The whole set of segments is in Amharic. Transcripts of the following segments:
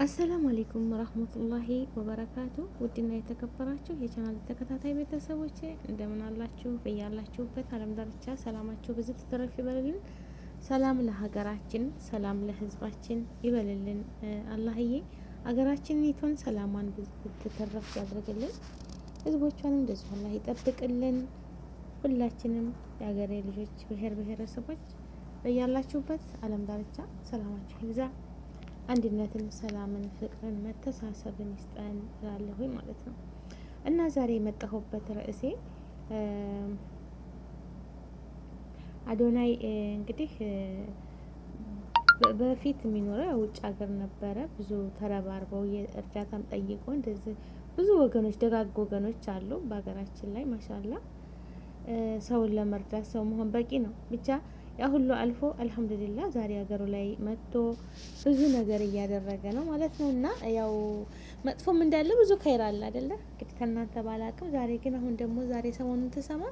አሰላሙ አለይኩም ወራህመቱላሂ ወበረካቱ። ውድና የተከበራችሁ የቻናል ተከታታይ ቤተሰቦች እንደምን አላችሁ? በያላችሁበት ዓለም ዳርቻ ሰላማችሁ ብዙ ትተረፍ ይበልልን። ሰላም ለሀገራችን፣ ሰላም ለህዝባችን ይበልልን። አላህዬ ሀገራችንን ይቶን ሰላሟን ትተረፍ ያድርግልን። ህዝቦቿንም እንደዚሁ አላህ ይጠብቅልን። ሁላችንም የሀገሬ ልጆች ብሔር ብሔረሰቦች በያላችሁበት ዓለም ዳርቻ ሰላማችሁ ይብዛ። አንድነትን፣ ሰላምን፣ ፍቅርን፣ መተሳሰብን ይስጠን እላለሁ ማለት ነው። እና ዛሬ የመጣሁበት ርዕሴ አዶናይ እንግዲህ በፊት የሚኖረው ውጭ ሀገር ነበረ። ብዙ ተረባርበው እርዳታም ጠይቆ እንደዚህ ብዙ ወገኖች ደጋግ ወገኖች አሉ በሀገራችን ላይ ማሻላ። ሰውን ለመርዳት ሰው መሆን በቂ ነው። ብቻ ያ ሁሉ አልፎ አልሐምዱሊላህ ዛሬ ሀገሩ ላይ መጥቶ ብዙ ነገር እያደረገ ነው ማለት ነው። እና ያው መጥፎም እንዳለ ብዙ ከይር አለ አይደለ? እንግዲህ ከእናንተ ባላቅም ዛሬ ግን አሁን ደግሞ ዛሬ ሰሞኑን ተሰማ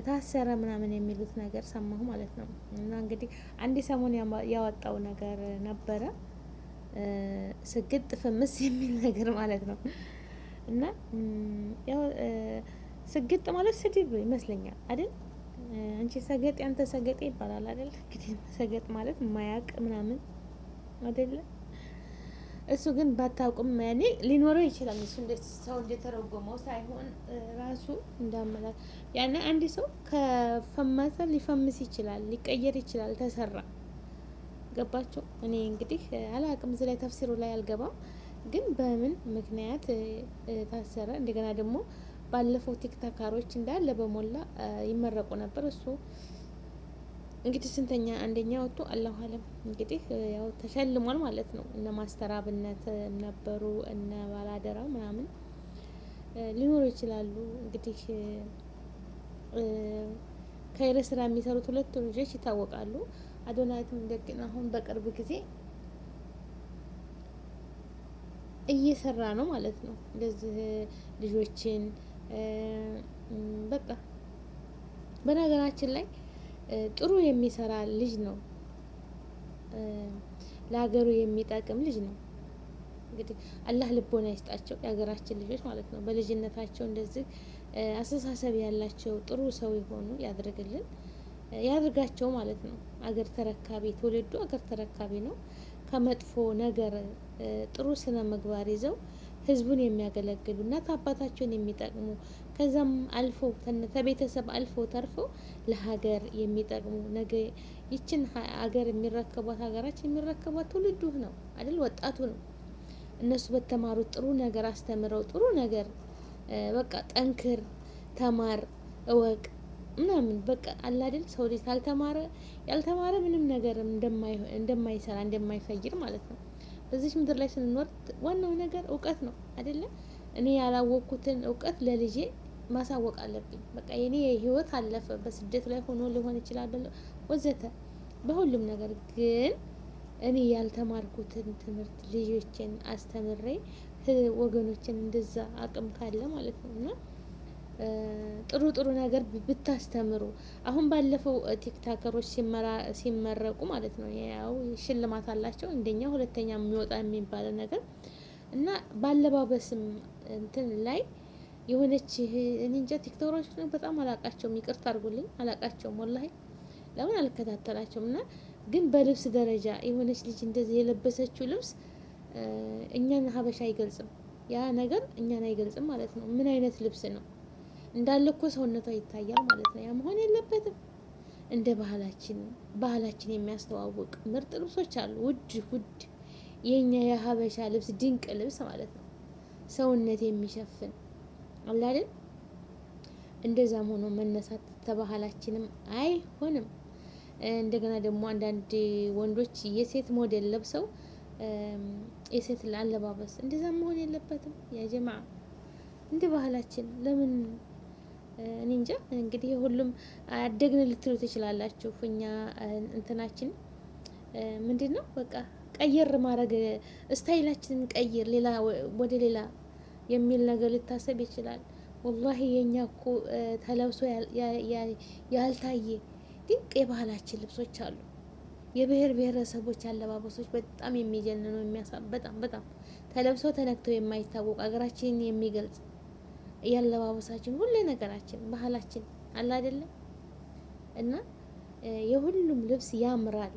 ታሰረ ምናምን የሚሉት ነገር ሰማሁ ማለት ነው። እና እንግዲህ አንድ ሰሞን ያወጣው ነገር ነበረ ስግጥ ፍምስ የሚል ነገር ማለት ነው። እና ያው ስግጥ ማለት ስድብ ይመስለኛል አይደል? አንቺ ሰገጥ ያንተ ሰገጤ ይባላል አይደል? እንግዲህ ሰገጥ ማለት ማያቅ ምናምን አይደለ? እሱ ግን ባታውቁም ያኔ ሊኖረው ይችላል። እሱ እንደ ሰው እንደተረጎመው ሳይሆን ራሱ እንዳመላል ያኔ አንድ ሰው ከፈመሰ ሊፈምስ ይችላል፣ ሊቀየር ይችላል። ተሰራ ገባቸው። እኔ እንግዲህ አላቅም እዚህ ላይ ተፍሲሩ ላይ አልገባም። ግን በምን ምክንያት ታሰረ? እንደገና ደግሞ ባለፈው ቲክታካሮች እንዳለ በሞላ ይመረቁ ነበር። እሱ እንግዲህ ስንተኛ አንደኛ ወጥቶ አላሁ አለም እንግዲህ ያው ተሸልሟል ማለት ነው። እነ ማስተር አብነት ነበሩ፣ እነ ባላደራ ምናምን ሊኖሩ ይችላሉ። እንግዲህ ከይረ ስራ የሚሰሩት ሁለቱ ልጆች ይታወቃሉ። አዶናይትም እንደገና አሁን በቅርብ ጊዜ እየሰራ ነው ማለት ነው። እንደዚህ ልጆችን በቃ በነገራችን ላይ ጥሩ የሚሰራ ልጅ ነው። ለሀገሩ የሚጠቅም ልጅ ነው። እንግዲህ አላህ ልቦና ይስጣቸው የሀገራችን ልጆች ማለት ነው። በልጅነታቸው እንደዚህ አስተሳሰብ ያላቸው ጥሩ ሰው የሆኑ ያድርግልን፣ ያድርጋቸው ማለት ነው። አገር ተረካቢ ትውልዱ አገር ተረካቢ ነው። ከመጥፎ ነገር ጥሩ ስነ ምግባር ይዘው ህዝቡን የሚያገለግሉ እናት አባታቸውን የሚጠቅሙ ከዛም አልፎ ከቤተሰብ አልፎ ተርፎ ለሀገር የሚጠቅሙ ነገ ይችን ሀገር የሚረከቧት ሀገራችን የሚረከቧት ትውልዱ ነው አይደል? ወጣቱ ነው። እነሱ በተማሩት ጥሩ ነገር አስተምረው ጥሩ ነገር በቃ ጠንክር፣ ተማር፣ እወቅ ምናምን በቃ አለ አይደል? ሰው ልጅ ካልተማረ ያልተማረ ምንም ነገር እንደማይሰራ እንደማይፈይድ ማለት ነው። በዚች ምድር ላይ ስንኖር ዋናው ነገር እውቀት ነው አይደለ? እኔ ያላወቅኩትን እውቀት ለልጄ ማሳወቅ አለብኝ። በቃ የኔ ህይወት አለፈ በስደት ላይ ሆኖ ሊሆን ይችላል ወዘተ በሁሉም ነገር ግን እኔ ያልተማርኩትን ትምህርት ልጆችን አስተምሬ ወገኖችን እንደዛ አቅም ካለ ማለት ነው እና ጥሩ ጥሩ ነገር ብታስተምሩ። አሁን ባለፈው ቲክታከሮች ሲመረቁ ማለት ነው ያው ሽልማት አላቸው አንደኛ ሁለተኛ የሚወጣ የሚባል ነገር እና ባለባበስም እንትን ላይ የሆነች እኔ እንጃ ቲክቶከሮች በጣም አላቃቸውም፣ ይቅርታ አድርጉልኝ አላቃቸውም ወላሂ ለምን አልከታተላቸውም። እና ግን በልብስ ደረጃ የሆነች ልጅ እንደዚህ የለበሰችው ልብስ እኛን ሀበሻ አይገልጽም። ያ ነገር እኛን አይገልጽም ማለት ነው። ምን አይነት ልብስ ነው እንዳለ እኮ ሰውነቷ ይታያል ማለት ነው። ያ መሆን የለበትም። እንደ ባህላችን የሚያስተዋውቅ ምርጥ ልብሶች አሉ። ውድ የኛ የሀበሻ ልብስ ድንቅ ልብስ ማለት ነው። ሰውነት የሚሸፍን አለ አይደል? እንደዛም ሆኖ መነሳት ተባህላችንም አይሆንም። እንደገና ደግሞ አንዳንድ ወንዶች የሴት ሞዴል ለብሰው የሴት አለባበስ እንደዛ መሆን የለበትም። ያ ጀማዓ እንደ ባህላችን ለምን እኔ እንጃ። እንግዲህ ሁሉም አደግን ልትሉ ትችላላችሁ። እኛ እንትናችን ምንድነው በቃ ቀየር ማድረግ ስታይላችንን ቀይር ሌላ ወደ ሌላ የሚል ነገር ሊታሰብ ይችላል። ወላሂ የኛ እኮ ተለብሶ ያልታየ ድንቅ የባህላችን ልብሶች አሉ። የብሔር ብሔረሰቦች አለባበሶች በጣም የሚጀንኑ በጣም በጣም ተለብሶ ተነክተው የማይታወቅ ሀገራችንን የሚገልጽ ያለባበሳችን ሁሉ ነገራችን ባህላችን አለ አይደለም። እና የሁሉም ልብስ ያምራል።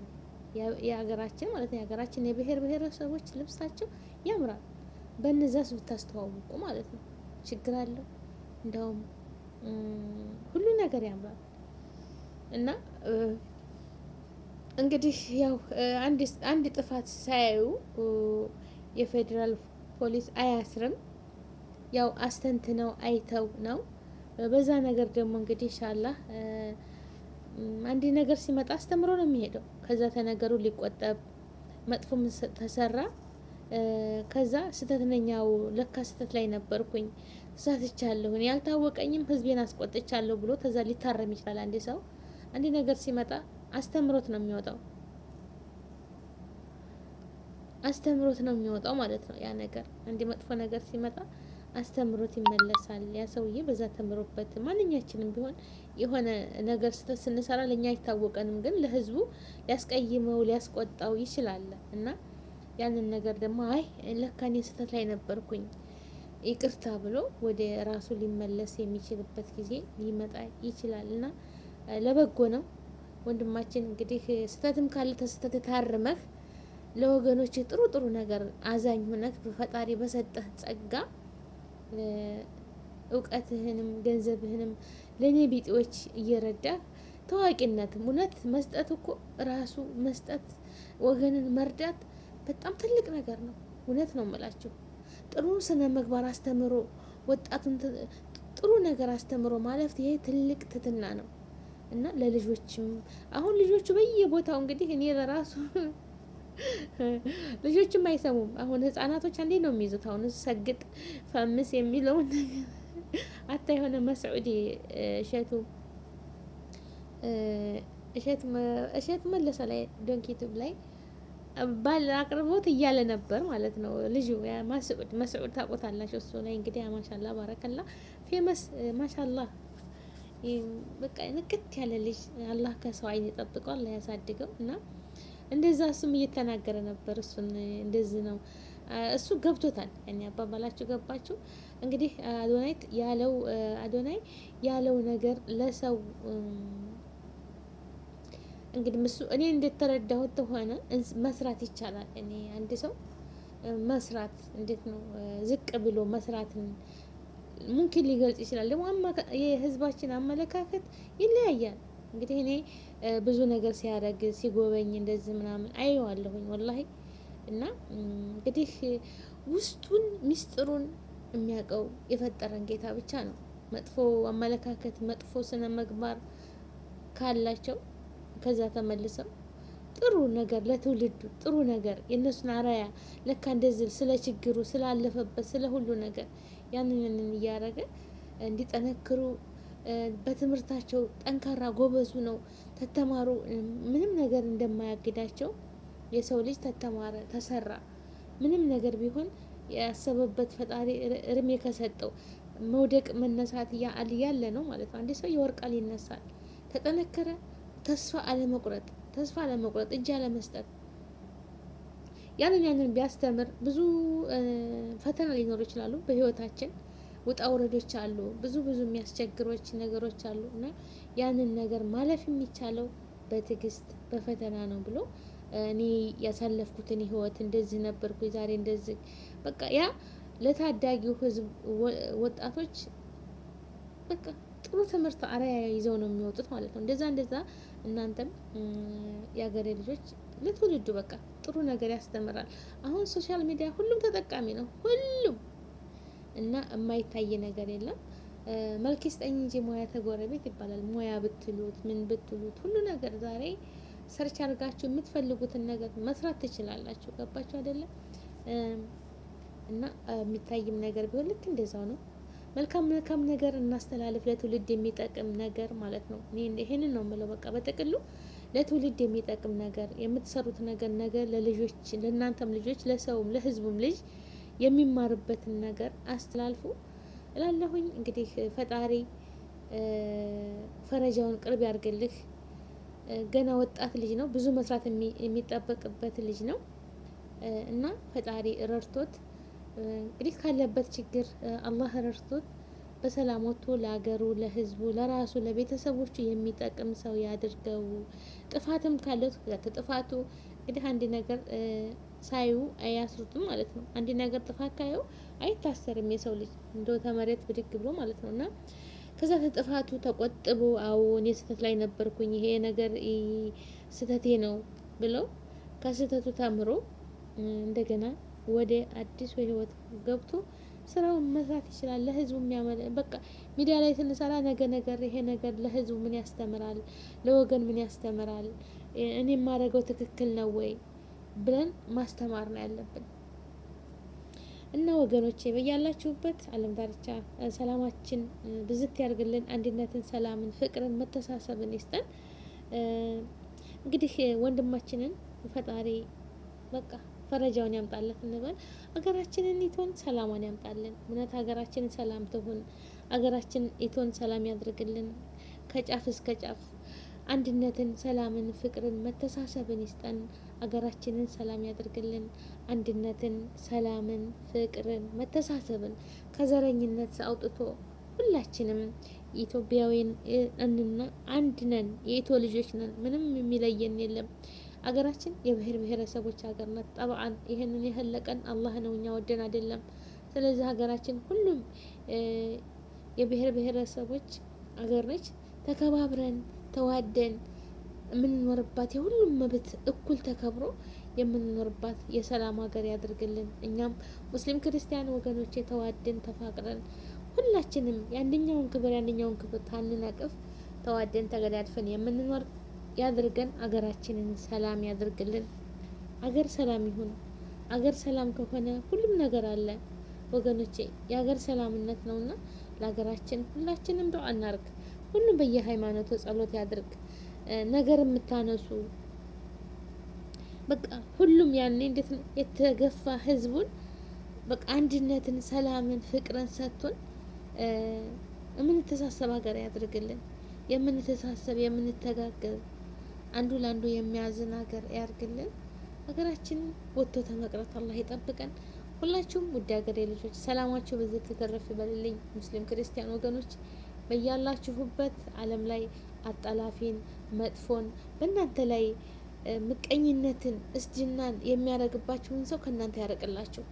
የሀገራችን ማለት ነው የሀገራችን የብሔር ብሔረሰቦች ልብሳቸው ያምራል። በእነዛስ ብታስተዋውቁ ማለት ነው ችግር አለው? እንደውም ሁሉ ነገር ያምራል። እና እንግዲህ ያው አንድ ጥፋት ሳያዩ የፌዴራል ፖሊስ አያስርም። ያው አስተንትነው አይተው ነው። በዛ ነገር ደግሞ እንግዲህ ኢንሻአላህ አንድ ነገር ሲመጣ አስተምሮ ነው የሚሄደው። ከዛ ተነገሩ ሊቆጠብ መጥፎም ተሰራ ከዛ ስህተት ነኛው ለካ ስህተት ላይ ነበርኩኝ ተሳትቻለሁ ያልታወቀኝም ህዝቤን አስቆጥቻለሁ ብሎ ከዛ ሊታረም ይችላል። አንድ ሰው አንድ ነገር ሲመጣ አስተምሮት ነው የሚወጣው። አስተምሮት ነው የሚወጣው ማለት ነው። ያ ነገር አንድ መጥፎ ነገር ሲመጣ አስተምሮት ይመለሳል። ያ ሰውዬ በዛ ተምሮበት ማንኛችንም ቢሆን የሆነ ነገር ስህተት ስንሰራ ለኛ አይታወቀንም፣ ግን ለህዝቡ ሊያስቀይመው ሊያስቆጣው ይችላል። እና ያንን ነገር ደግሞ አይ ለካ እኔ ስህተት ላይ ነበርኩኝ ይቅርታ ብሎ ወደ ራሱ ሊመለስ የሚችልበት ጊዜ ሊመጣ ይችላል። እና ለበጎ ነው ወንድማችን። እንግዲህ ስህተትም ካለ ተስህተት ታርመህ ለወገኖች ጥሩ ጥሩ ነገር አዛኝ ሆነህ በፈጣሪ በሰጠህ ጸጋ እውቀትህንም ገንዘብህንም ለኔ ቢጤዎች እየረዳህ ታዋቂነትም እውነት መስጠት እኮ ራሱ መስጠት ወገንን መርዳት በጣም ትልቅ ነገር ነው። እውነት ነው የምላችሁ። ጥሩ ስነ ምግባር አስተምሮ ወጣቱን ጥሩ ነገር አስተምሮ ማለፍ ይሄ ትልቅ ትትና ነው። እና ለልጆችም አሁን ልጆቹ በየቦታው እንግዲህ እኔ ለራሱ ልጆችም አይሰሙም። አሁን ህጻናቶች አንዴ ነው የሚይዙት። አሁን ሰግጥ ፈምስ የሚለውን አታ የሆነ መስዑዲ እሸቱ መለሰ ላይ ዶንኪቱብ ላይ ባል አቅርቦት እያለ ነበር ማለት ነው። ልጁ መስዑድ ታውቁታላችሁ። እሱ ላይ እንግዲህ ማሻአላ ባረከላ ፌመስ ማሻአላ በቃ ንቅት ያለ ልጅ አላህ ከሰው አይን ይጠብቀው፣ አላህ ያሳድገው። እና እንደዛ እሱም እየተናገረ ነበር። እሱን እንደዚህ ነው እሱ ገብቶታል። እኔ አባባላችሁ ገባችሁ? እንግዲህ አዶናይ ያለው ነገር ለሰው እንግዲህ እኔ እንደተረዳሁት ሆነ መስራት ይቻላል። እኔ አንድ ሰው መስራት እንዴት ነው ዝቅ ብሎ መስራትን ሙምኪን ሊገልጽ ይችላል። ደግሞ የህዝባችን አመለካከት ይለያያል። እንግዲህ እኔ ብዙ ነገር ሲያደርግ ሲጎበኝ እንደዚህ ምናምን አየዋለሁኝ ወላሂ። እና እንግዲህ ውስጡን ሚስጥሩን የሚያውቀው የፈጠረን ጌታ ብቻ ነው። መጥፎ አመለካከት መጥፎ ስነ ምግባር ካላቸው ከዛ ተመልሰው ጥሩ ነገር ለትውልዱ ጥሩ ነገር የእነሱን አራያ ለካ እንደዚህ ስለ ችግሩ ስላለፈበት ስለ ሁሉ ነገር ያንን እያደረገ እንዲጠነክሩ በትምህርታቸው ጠንካራ ጎበዙ ነው ተተማሩ ምንም ነገር እንደማያግዳቸው የሰው ልጅ ተተማረ ተሰራ ምንም ነገር ቢሆን ያሰበበት ፈጣሪ እርሜ ከሰጠው መውደቅ መነሳት ያለ ነው ማለት ነው። አንድ ሰው ይወርቃል ይነሳል። ተጠነከረ ተስፋ አለመቁረጥ እጅ አለመስጠት ያንን ቢያስተምር ብዙ ፈተና ሊኖሩ ይችላሉ በህይወታችን ውጣ ውረዶች አሉ። ብዙ የሚያስቸግሮች ነገሮች አሉ። እና ያንን ነገር ማለፍ የሚቻለው በትዕግስት በፈተና ነው ብሎ እኔ ያሳለፍኩትን ህይወት እንደዚህ ነበርኩ ዛሬ እንደዚህ በቃ ያ ለታዳጊው ህዝብ ወጣቶች በቃ ጥሩ ትምህርት አርአያ ይዘው ነው የሚወጡት ማለት ነው። እንደዛ እናንተም የሀገሬ ልጆች ለትውልዱ በቃ ጥሩ ነገር ያስተምራል። አሁን ሶሻል ሚዲያ ሁሉም ተጠቃሚ ነው ሁሉም እና የማይታይ ነገር የለም። መልክ ይስጠኝ እንጂ ሙያ ተጎረቤት ይባላል። ሙያ ብትሉት ምን ብትሉት ሁሉ ነገር ዛሬ ሰርች አድርጋችሁ የምትፈልጉትን ነገር መስራት ትችላላችሁ። ገባችሁ አይደለም? እና የሚታይም ነገር ቢሆን ልክ እንደዛው ነው። መልካም ነገር እናስተላልፍ፣ ለትውልድ የሚጠቅም ነገር ማለት ነው። እኔ ይሄንን ነው የምለው። በቃ በጥቅሉ ለትውልድ የሚጠቅም ነገር የምትሰሩት ነገር ለልጆች ለእናንተም ልጆች ለሰውም ለህዝቡም ልጅ የሚማርበትን ነገር አስተላልፉ እላለሁኝ። እንግዲህ ፈጣሪ ፈረጃውን ቅርብ ያርግልህ። ገና ወጣት ልጅ ነው። ብዙ መስራት የሚጠበቅበት ልጅ ነው እና ፈጣሪ ረድቶት እንግዲህ ካለበት ችግር አላህ ረድቶት በሰላም ወጥቶ ለሀገሩ፣ ለህዝቡ፣ ለራሱ፣ ለቤተሰቦቹ የሚጠቅም ሰው ያድርገው። ጥፋትም ካለው ጥፋቱ እንግዲህ አንድ ነገር ሳዩ አያስሩትም ማለት ነው። አንድ ነገር ጥፋት ካየው አይታሰርም የሰው ልጅ እንደው ተመሬት ብድግ ብሎ ማለት ነው እና ከዛ ከጥፋቱ ተቆጥቦ አዎ እኔ ስህተት ላይ ነበርኩኝ ይሄ ነገር ስህተቴ ነው ብለው ከስህተቱ ተምሮ እንደገና ወደ አዲሱ ህይወት ገብቶ ስራውን መስራት ይችላል። ለህዝቡ የሚያመለ በቃ ሚዲያ ላይ ስንሰራ ነገር ይሄ ነገር ለህዝቡ ምን ያስተምራል፣ ለወገን ምን ያስተምራል፣ እኔ የማደርገው ትክክል ነው ወይ ብለን ማስተማር ነው ያለብን። እና ወገኖቼ በያላችሁበት ዓለም ዳርቻ ሰላማችን ብዝት ያርግልን። አንድነትን፣ ሰላምን፣ ፍቅርን፣ መተሳሰብን ይስጠን። እንግዲህ ወንድማችንን ፈጣሪ በቃ ፈረጃውን ያምጣለት እንበል። ሀገራችንን ኢቶን ሰላሟን ያምጣልን። እውነት ሀገራችንን ሰላም ትሁን። ሀገራችን ኢቶን ሰላም ያድርግልን። ከጫፍ እስከ ጫፍ አንድነትን፣ ሰላምን፣ ፍቅርን፣ መተሳሰብን ይስጠን። ሀገራችንን ሰላም ያድርግልን። አንድነትን፣ ሰላምን፣ ፍቅርን፣ መተሳሰብን ከዘረኝነት አውጥቶ ሁላችንም ኢትዮጵያዊን እንና አንድ ነን። የኢትዮ ልጆች ነን። ምንም የሚለየን የለም። አገራችን የብሔር ብሔረሰቦች ሀገር ናት። ጠብዓን ይህንን የህለቀን አላህ ነው፣ እኛ ወደን አይደለም። ስለዚህ ሀገራችን ሁሉም የብሔር ብሔረሰቦች አገር ነች። ተከባብረን ተዋደን የምንኖርባት የሁሉም መብት እኩል ተከብሮ የምንኖርባት የሰላም ሀገር ያድርግልን። እኛም ሙስሊም ክርስቲያን ወገኖች ተዋደን ተፋቅረን ሁላችንም የአንደኛውን ክብር ታንነቅፍ ተዋደን ተገዳድፈን የምንኖር ያድርገን። አገራችንን ሰላም ያድርግልን። አገር ሰላም ይሁን። አገር ሰላም ከሆነ ሁሉም ነገር አለ ወገኖቼ። የአገር ሰላምነት ነውና ለሀገራችን ሁላችንም ዱዓ እናርግ። ሁሉም በየሃይማኖቱ ጸሎት ያድርግ። ነገር የምታነሱ በቃ ሁሉም ያኔ እንዴት የተገፋ ህዝቡን በቃ አንድነትን፣ ሰላምን፣ ፍቅርን ሰጥቶን የምንተሳሰብ ሀገር ያድርግልን። የምንተሳሰብ የምንተጋገዝ አንዱ ለአንዱ የሚያዝን ሀገር ያርግልን። ሀገራችንን ወጥቶ ተመቅረት አላህ ይጠብቀን። ሁላችሁም ውድ ሀገሬ ልጆች ሰላማችሁ በዚህ ተተረፍ ይበልልኝ። ሙስሊም ክርስቲያን ወገኖች በያላችሁበት ዓለም ላይ አጣላፊን፣ መጥፎን በእናንተ ላይ ምቀኝነትን፣ እስጅናን የሚያደርግባችሁን ሰው ከእናንተ ያርቅላችሁ።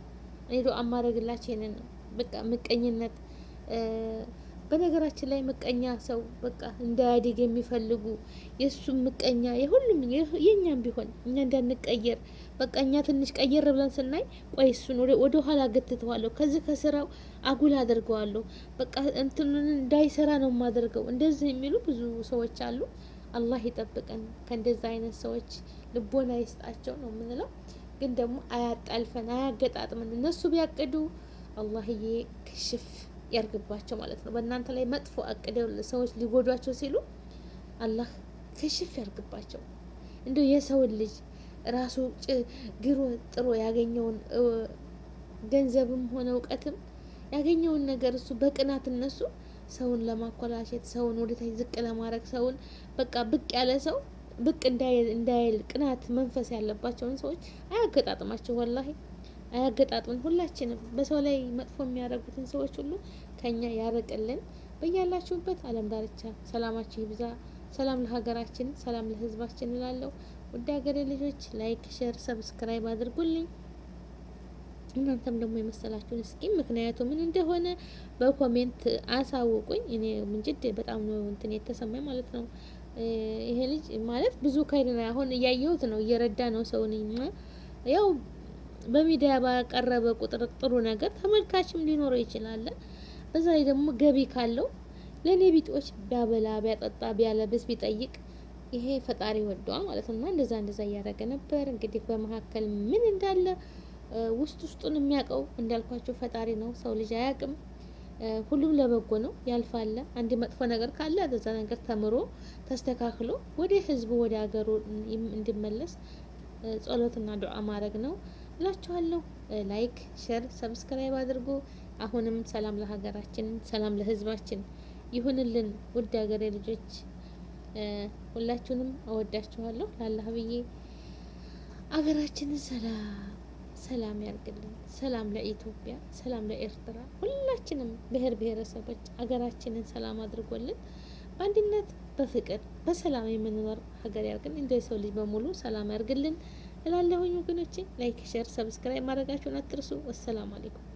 እኔ ዱዓ ማድረግላችሁ ይሄንን ነው። በቃ ምቀኝነት በነገራችን ላይ ምቀኛ ሰው በቃ እንዳያድግ የሚፈልጉ የእሱም ምቀኛ የሁሉም የእኛም ቢሆን እኛ እንዳንቀየር በቃ እኛ ትንሽ ቀየር ብለን ስናይ ቆይ እሱን ወደ ኋላ ገትተዋለሁ፣ ከዚህ ከስራው አጉል አድርገዋለሁ፣ በቃ እንትኑን እንዳይሰራ ነው የማደርገው። እንደዚህ የሚሉ ብዙ ሰዎች አሉ። አላህ ይጠብቀን ከእንደዛ አይነት ሰዎች፣ ልቦና ይስጣቸው ነው የምንለው። ግን ደግሞ አያጣልፈን፣ አያገጣጥመን። እነሱ ቢያቅዱ አላህዬ ክሽፍ ያርግባቸው ማለት ነው። በእናንተ ላይ መጥፎ አቅደው ሰዎች ሊጎዷቸው ሲሉ አላህ ክሽፍ ያርግባቸው። እንደው የሰውን ልጅ ራሱ ግሮ ጥሮ ያገኘውን ገንዘብም ሆነ እውቀትም ያገኘውን ነገር እሱ በቅናት እነሱ ሰውን ለማኮላሸት፣ ሰውን ወደታች ዝቅ ለማድረግ፣ ሰውን በቃ ብቅ ያለ ሰው ብቅ እንዳይል ቅናት መንፈስ ያለባቸውን ሰዎች አያገጣጥማቸው ወላሂ አያገጣጥምን። ሁላችንም በሰው ላይ መጥፎ የሚያደርጉትን ሰዎች ሁሉ ከኛ ያርቅልን። በያላችሁበት ዓለም ዳርቻ ሰላማችሁ ይብዛ። ሰላም ለሀገራችን፣ ሰላም ለሕዝባችን እላለሁ። ውድ ሀገሬ ልጆች ላይክ፣ ሼር፣ ሰብስክራይብ አድርጉልኝ። እናንተም ደግሞ የመሰላችሁን እስኪ ምክንያቱ ምን እንደሆነ በኮሜንት አሳውቁኝ። እኔ ምንጅድ በጣም ነው እንትን የተሰማኝ ማለት ነው። ይሄ ልጅ ማለት ብዙ ከይና አሁን እያየሁት ነው፣ እየረዳ ነው ሰውን ያው በሚዲያ ባቀረበ ቁጥር ጥሩ ነገር ተመልካችም ሊኖረው ይችላል። በዛ ላይ ደግሞ ገቢ ካለው ለኔ ቢጦች ቢያበላ ቢያጠጣ ቢያለብስ ቢጠይቅ ይሄ ፈጣሪ ወዷል ማለት ነው። እና እንደዛ እያደረገ ነበር። እንግዲህ በመካከል ምን እንዳለ ውስጡን የሚያውቀው እንዳልኳቸው ፈጣሪ ነው። ሰው ልጅ አያውቅም። ሁሉም ለበጎ ነው፣ ያልፋል። አንድ መጥፎ ነገር ካለ በዛ ነገር ተምሮ ተስተካክሎ ወደ ህዝቡ ወደ ሀገሩ እንዲመለስ ጸሎትና ዱዓ ማድረግ ነው እላችኋለሁ። ላይክ፣ ሼር፣ ሰብስክራይብ አድርጉ። አሁንም ሰላም ለሀገራችን፣ ሰላም ለህዝባችን ይሁንልን። ውድ ሀገሬ ልጆች ሁላችሁንም እወዳችኋለሁ። ላላህ ብዬ አገራችንን ሰላም ያርግልን። ሰላም ለኢትዮጵያ፣ ሰላም ለኤርትራ፣ ሁላችንም ብሔር ብሔረሰቦች አገራችንን ሰላም አድርጎልን በአንድነት በፍቅር በሰላም የምንኖር ሀገር ያርግን። እንደ ሰው ልጅ በሙሉ ሰላም ያርግልን እላለሁኝ። ወገኖቼ ላይክ፣ ሼር፣ ሰብስክራይብ ማድረጋችሁን አትርሱ። ወሰላሙ አለይኩም።